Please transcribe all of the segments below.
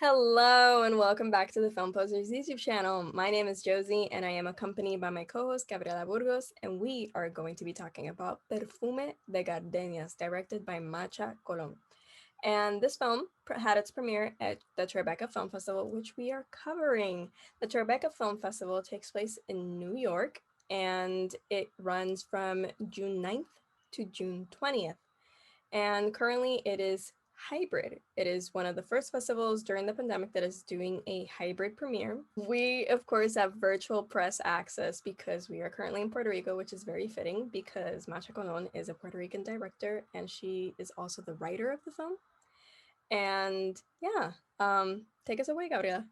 Hello and welcome back to the Film Posters YouTube channel. My name is Josie and I am accompanied by my co-host Gabriela Burgos, and we are going to be talking about Perfume de Gardenias, directed by Macha Colon. And this film had its premiere at the Tribeca Film Festival, which we are covering. The Tribeca Film Festival takes place in New York and it runs from June 9th to June 20th. And currently it is hybrid. It is one of the first festivals during the pandemic that is doing a hybrid premiere. We, of course, have virtual press access because we are currently in Puerto Rico, which is very fitting because Macha Colon is a Puerto Rican director and she is also the writer of the film. And yeah, take us away, Gabriela.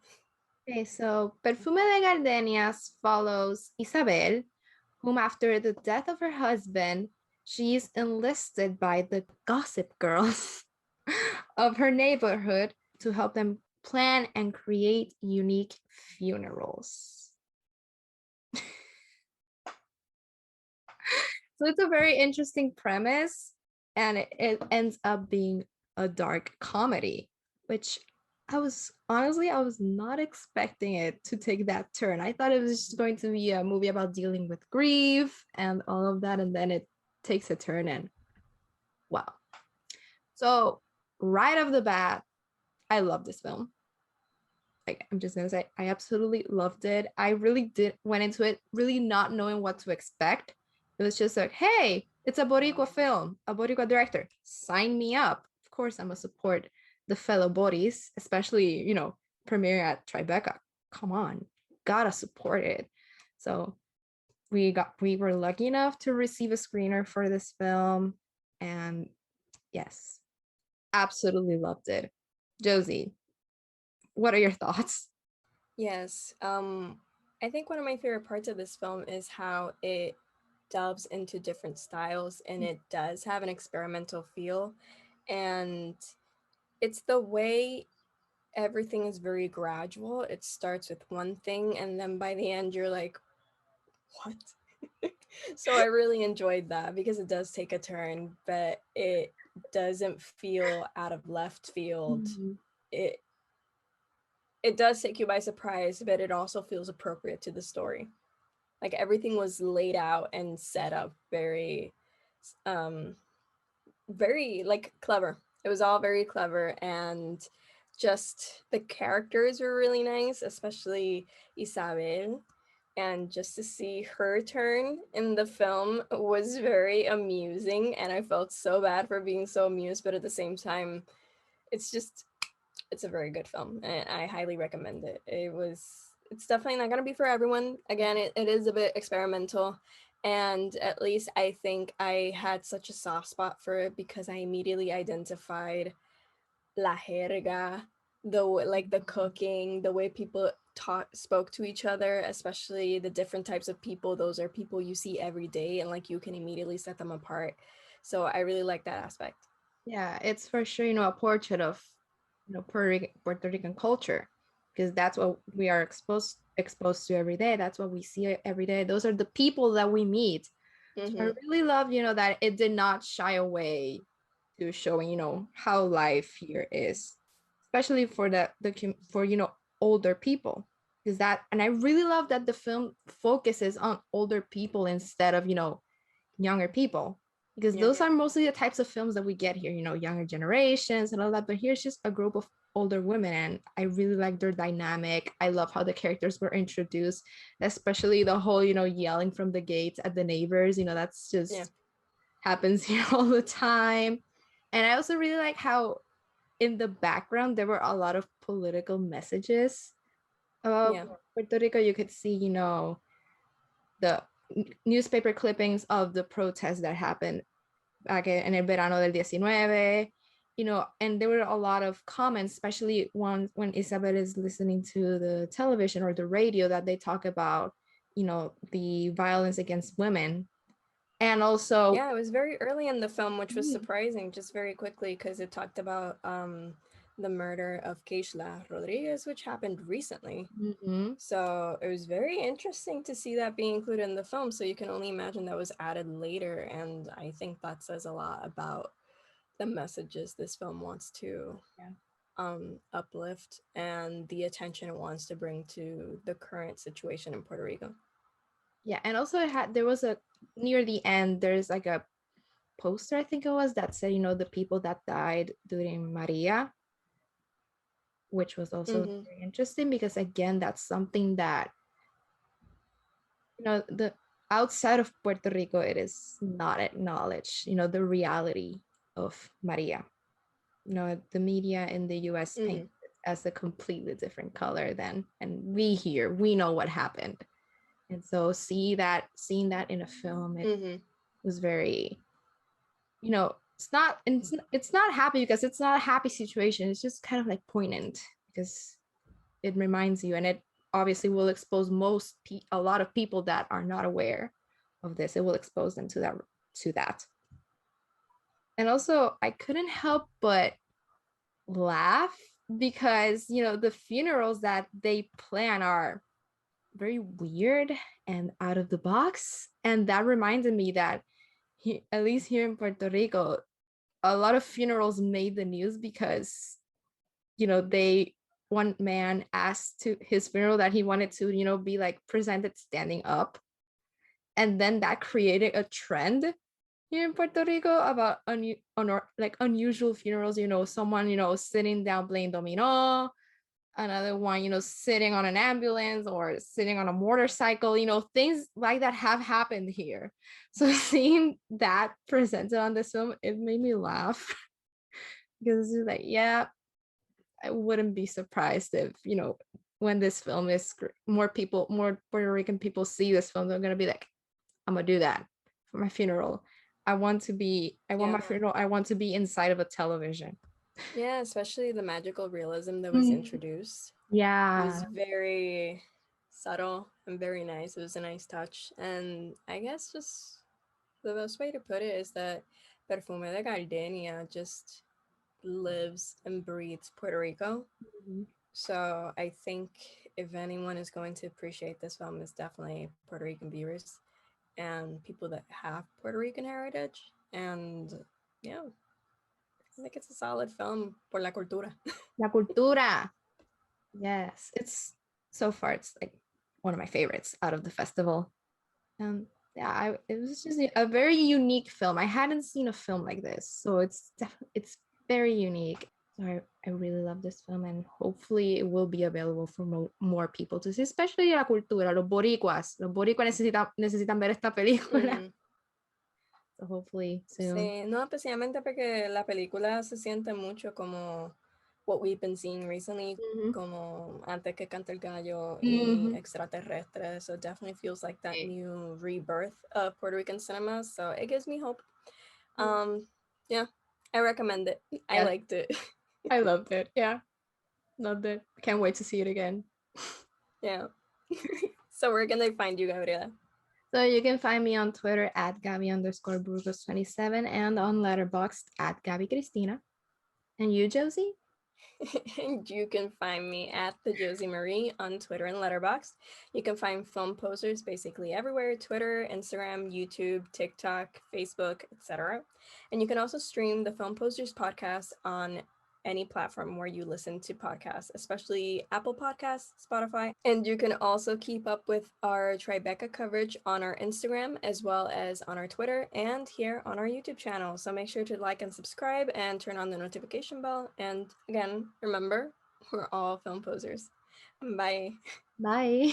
Okay, so Perfume de Gardenias follows Isabel, whom after the death of her husband, she is enlisted by the gossip girls of her neighborhood to help them plan and create unique funerals. So it's a very interesting premise, and it ends up being a dark comedy, which I was not expecting it to take that turn. I thought it was just going to be a movie about dealing with grief and all of that, and then it takes a turn and wow. So right off the bat, I love this film. Like, I'm just gonna say I absolutely loved it. I really did went into it really not knowing what to expect. It was just like, hey, it's a Boricua film, a Boricua director. Sign me up. Of course, I'm gonna support the fellow Boris, especially, premiere at Tribeca. Come on, gotta support it. So we were lucky enough to receive a screener for this film, and yes, absolutely loved it. Josie, what are your thoughts? Yes, I think one of my favorite parts of this film is how it delves into different styles and it does have an experimental feel. And it's the way everything is very gradual. It starts with one thing and then by the end you're like, what? So I really enjoyed that because it does take a turn, but it doesn't feel out of left field. Mhm. It it does take you by surprise, but it also feels appropriate to the story. Like everything was laid out and set up um very like clever. It was all very clever, and just the characters were really nice, especially Isabel. And just to see her turn in the film was very amusing, and I felt so bad for being so amused, but at the same time, it's just it's a very good film and I highly recommend it. It's definitely not gonna be for everyone. Again, it is a bit experimental, and at least I think I had such a soft spot for it because I immediately identified la jerga, like the cooking, the way people spoke to each other, especially the different types of people. Those are people you see every day, and like you can immediately set them apart. So I really like that aspect. Yeah, it's for sure, a portrait of, Puerto Rican culture, because that's what we are exposed to every day. That's what we see every day. Those are the people that we meet. So I Mm-hmm. really love, that it did not shy away to showing, how life here is, especially for for older people. Because that, and I really love that the film focuses on older people instead of, younger people, because Yeah. those are mostly the types of films that we get here, younger generations and all that. But here's just a group of older women, and I really like their dynamic. I love how the characters were introduced, especially the whole, yelling from the gates at the neighbors. That's Yeah. just happens here all the time. And I also really like how in the background there were a lot of political messages of Yeah. Puerto Rico. You could see, the newspaper clippings of the protests that happened back in el verano del 19, and there were a lot of comments, especially when Isabel is listening to the television or the radio, that they talk about, the violence against women. And also, Yeah, it was very early in the film, which was mm, surprising, just very quickly, because it talked about the murder of Keishla Rodriguez, which happened recently. mhm. So it was very interesting to see that being included in the film. So you can only imagine that was added later. And I think that says a lot about the messages this film wants to Yeah. uplift and the attention it wants to bring to the current situation in Puerto Rico. Yeah, and also there was a near the end, there's like a poster, I think it was, that said, the people that died during Maria, which was also Mm-hmm. very interesting because again, that's something that, the outside of Puerto Rico, it is not acknowledged, the reality of Maria. The media in the US Mm-hmm. paint it as a completely different color than, and we know what happened. And so seeing that in a film, it Mm-hmm. was very, it's not happy because it's not a happy situation. It's just kind of like poignant because it reminds you, and it obviously will expose a lot of people that are not aware of this. It will expose them to that. And also, I couldn't help but laugh because the funerals that they plan are very weird and out of the box, and that reminded me that at least here in Puerto Rico, a lot of funerals made the news because they one man asked to his funeral that he wanted to be like presented standing up, and then that created a trend here in Puerto Rico about like unusual funerals. Someone sitting down playing domino, another one sitting on an ambulance or sitting on a motorcycle. Things like that have happened here. So seeing that presented on this film, it made me laugh because it's like, yeah, I wouldn't be surprised if when this film is more Puerto Rican people see this film, they're gonna be like, I'm gonna do that for my funeral. I want Yeah. my funeral, I want to be inside of a television. Yeah, especially the magical realism that was Mm. introduced. It was Yeah. very subtle and very nice. It was a nice touch. And I guess just the best way to put it is that Perfume de Gardenia just lives and breathes Puerto Rico. Mhm. So I think if anyone is going to appreciate this film, it's definitely Puerto Rican viewers and people that have Puerto Rican heritage. And yeah, I think it's a solid film por la cultura. La cultura. Yes, so far it's like one of my favorites out of the festival. Yeah, it was just a very unique film. I hadn't seen a film like this, so it's very unique. So I really love this film, and hopefully it will be available for more people to see, especially la cultura, los boricuas. Los boricuas necesitan ver esta película. Mm-hmm. So hopefully soon. Sí, no, especialmente porque la película se siente mucho como what we've been seeing recently, Mhm. como Antes que cante el gallo y Mhm. Extraterrestre. So it definitely feels like that new rebirth of Puerto Rican cinema. So it gives me hope. Um, yeah, I recommend it. I Yes, liked it. I loved it. Yeah, loved it. Can't wait to see it again. Yeah. So where can they find you, Gabriela? So you can find me on Twitter at Gabby_Burgos27 and on Letterboxd at Gabby Cristina. And you, Josie? And you can find me at the Josie Marie on Twitter and Letterboxd. You can find film posters basically everywhere: Twitter, Instagram, YouTube, TikTok, Facebook, etc. And you can also stream the Film Posters podcast on any platform where you listen to podcasts, especially Apple Podcasts, Spotify. And you can also keep up with our Tribeca coverage on our Instagram as well as on our Twitter and here on our YouTube channel. So make sure to like and subscribe and turn on the notification bell. And again, remember, we're all film posers. Bye. Bye.